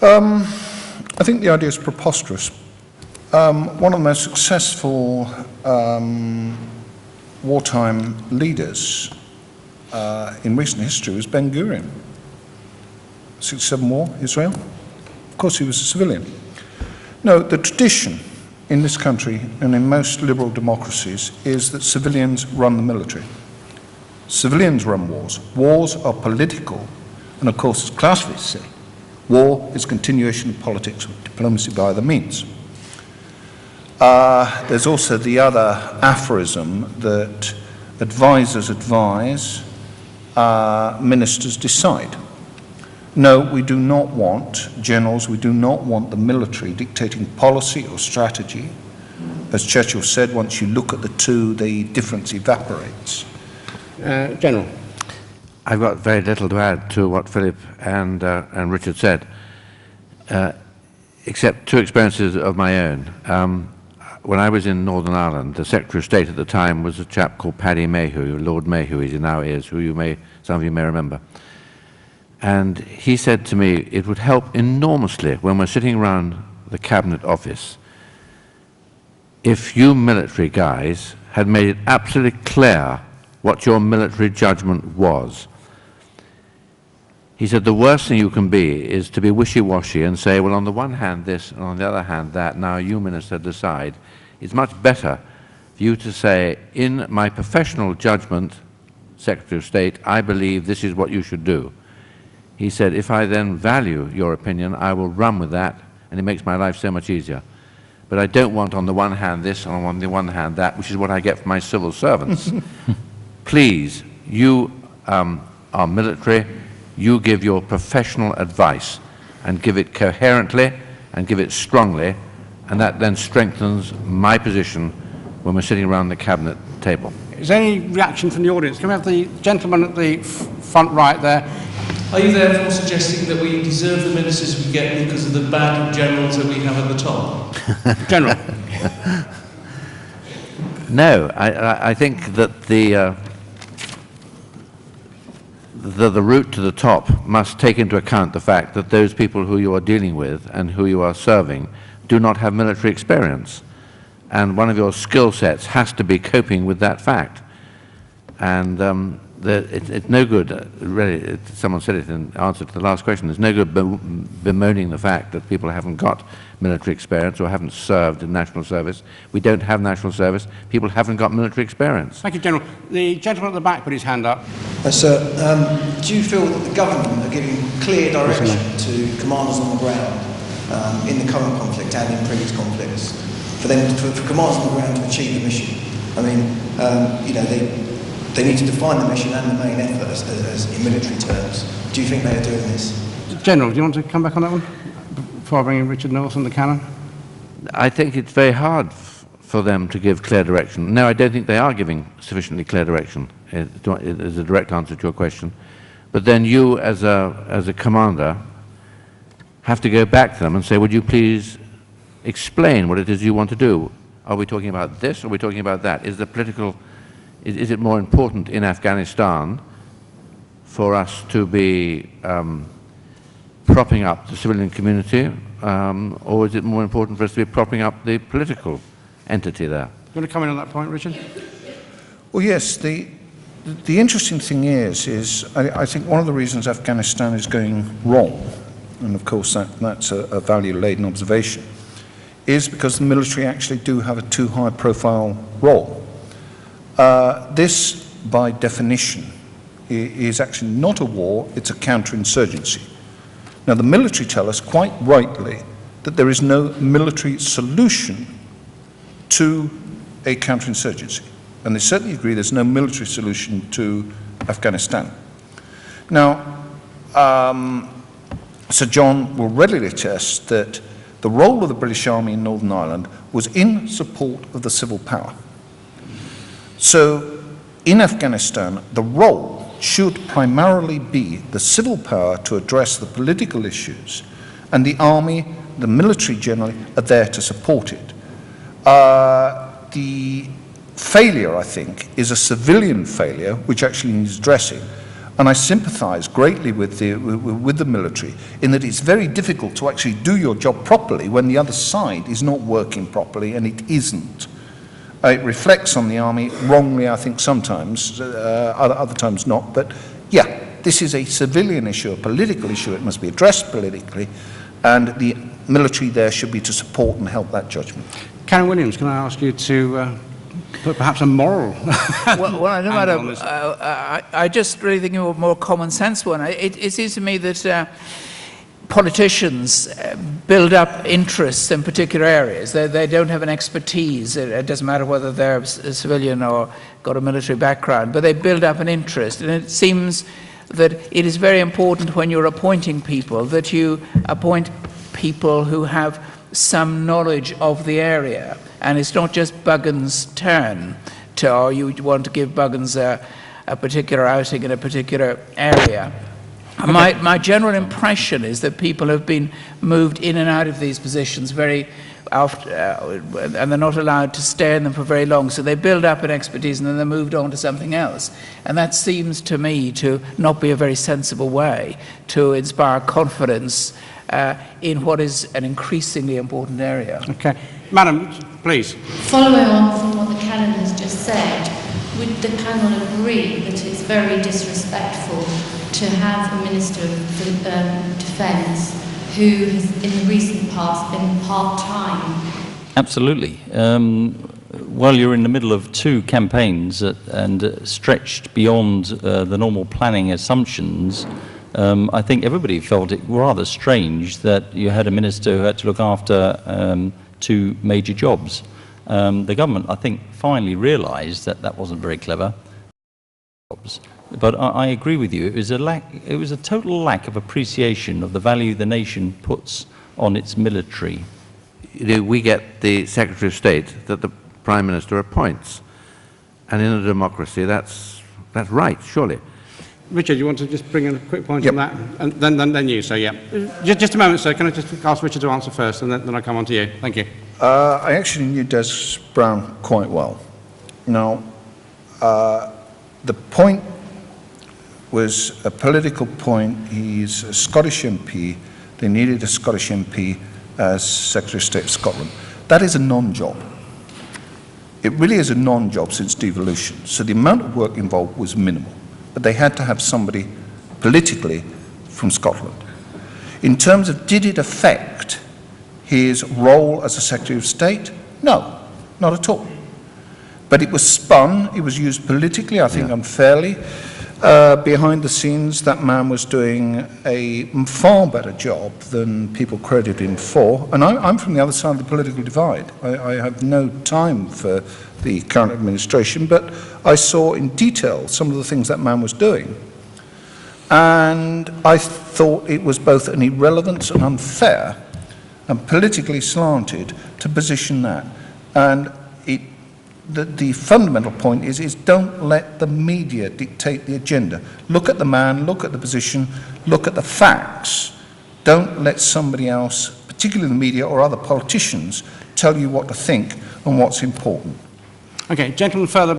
I think the idea is preposterous. One of the most successful wartime leaders in recent history was Ben Gurion. 67 war, Israel. Of course, he was a civilian. No, the tradition in this country and in most liberal democracies is that civilians run the military. Civilians run wars. Wars are political, and of course, as Clausewitz said, war is continuation of politics with diplomacy by other means. There's also the other aphorism that advisors advise, ministers decide. No, we do not want generals, we do not want the military dictating policy or strategy. As Churchill said, once you look at the two, the difference evaporates. General. I've got very little to add to what Philip and Richard said, except two experiences of my own. When I was in Northern Ireland, the Secretary of State at the time was a chap called Paddy Mayhew, Lord Mayhew, as he now is, who some of you may remember. And he said to me, it would help enormously when we're sitting around the Cabinet Office if you military guys had made it absolutely clear what your military judgment was. He said the worst thing you can be is to be wishy-washy and say, well, on the one hand this, and on the other hand that, now you, Minister, decide. It's much better for you to say, in my professional judgment, Secretary of State, I believe this is what you should do. He said, if I then value your opinion, I will run with that, and it makes my life so much easier. But I don't want on the one hand this, and on the one hand that, which is what I get from my civil servants. Please, you are military, you give your professional advice, and give it coherently, and give it strongly, and that then strengthens my position when we're sitting around the cabinet table. Is there any reaction from the audience? Can we have the gentleman at the front right there? Are you therefore suggesting that we deserve the ministers we get because of the bad generals that we have at the top? General. No, I think that the route to the top must take into account the fact that those people who you are dealing with and who you are serving do not have military experience. And one of your skill sets has to be coping with that fact. And it's no good, really, someone said it in answer to the last question, there's no good bemoaning the fact that people haven't got military experience or haven't served in national service. We don't have national service. People haven't got military experience. Thank you, General. The gentleman at the back put his hand up. Sir, do you feel that the government are giving clear direction to commanders on the ground in the current conflict and in previous conflicts for commanders on the ground to achieve the mission? I mean, you know, they need to define the mission and the main effort as in military terms. Do you think they are doing this? General, do you want to come back on that one before I bring in Richard Nelson, the Canon? I think it's very hard for them to give clear direction. No, I don't think they are giving sufficiently clear direction, is a direct answer to your question. But then you, as a commander, have to go back to them and say, would you please explain what it is you want to do? Are we talking about this or are we talking about that? Is it more important in Afghanistan for us to be propping up the civilian community, or is it more important for us to be propping up the political entity there? You want to come in on that point, Richard? Well, yes. The interesting thing is I think one of the reasons Afghanistan is going wrong, and of course that's a value-laden observation, is because the military actually do have a too high-profile role. This, by definition, is actually not a war, it's a counterinsurgency. Now, the military tell us quite rightly that there is no military solution to a counterinsurgency. And they certainly agree there's no military solution to Afghanistan. Now, Sir John will readily attest that the role of the British Army in Northern Ireland was in support of the civil power. So, in Afghanistan, the role should primarily be the civil power to address the political issues, and the army, the military generally, are there to support it. The failure, I think, is a civilian failure, which actually needs addressing, And I sympathise greatly with the military in that it's very difficult to actually do your job properly when the other side is not working properly, and it isn't. It reflects on the army wrongly, I think, sometimes, other times not. But yeah, this is a civilian issue, a political issue. It must be addressed politically, and the military there should be to support and help that judgment. Karen Williams, can I ask you to put perhaps a moral well, I don't angle on know. this? I just really think of a more common sense one. It seems to me that politicians build up interests in particular areas. They don't have an expertise. It doesn't matter whether they're a civilian or got a military background, but they build up an interest. And it seems that it is very important when you're appointing people that you appoint people who have some knowledge of the area. And it's not just Buggins' turn to, or you want to give Buggins a particular outing in a particular area. My general impression is that people have been moved in and out of these positions very often, and they're not allowed to stay in them for very long. So they build up an expertise and then they're moved on to something else. And that seems to me to not be a very sensible way to inspire confidence in what is an increasingly important area. Okay. Madam, please. Following on from what the Canon has just said, would the panel agree that it's very disrespectful to have a Minister of Defence who has in the recent past been part-time? Absolutely. While you're in the middle of two campaigns and stretched beyond the normal planning assumptions, I think everybody felt it rather strange that you had a minister who had to look after two major jobs. The government, I think, finally realised that that wasn't very clever. But I agree with you. It was a total lack of appreciation of the value the nation puts on its military. You know, we get the Secretary of State that the Prime Minister appoints, and in a democracy, that's right, surely. Richard, you want to just bring in a quick point Yep. on that? And then you, so yeah. Just a moment, sir. Can I just ask Richard to answer first, and then I come on to you? Thank you. I actually knew Des Brown quite well. Now, the point was a political point. He's a Scottish MP. They needed a Scottish MP as Secretary of State of Scotland. That is a non-job. It really is a non-job since devolution. So the amount of work involved was minimal. But they had to have somebody politically from Scotland. In terms of did it affect his role as a Secretary of State? No, not at all. But it was spun, it was used politically, I think unfairly. Behind the scenes, that man was doing a far better job than people credit him for. And I'm from the other side of the political divide. I have no time for the current administration, but I saw in detail some of the things that man was doing. And I thought it was both an irrelevance and unfair and politically slanted to position that. And the fundamental point is don't let the media dictate the agenda. Look at the man, look at the position, look at the facts. Don't let somebody else, particularly the media or other politicians, tell you what to think and what's important. Okay, gentlemen further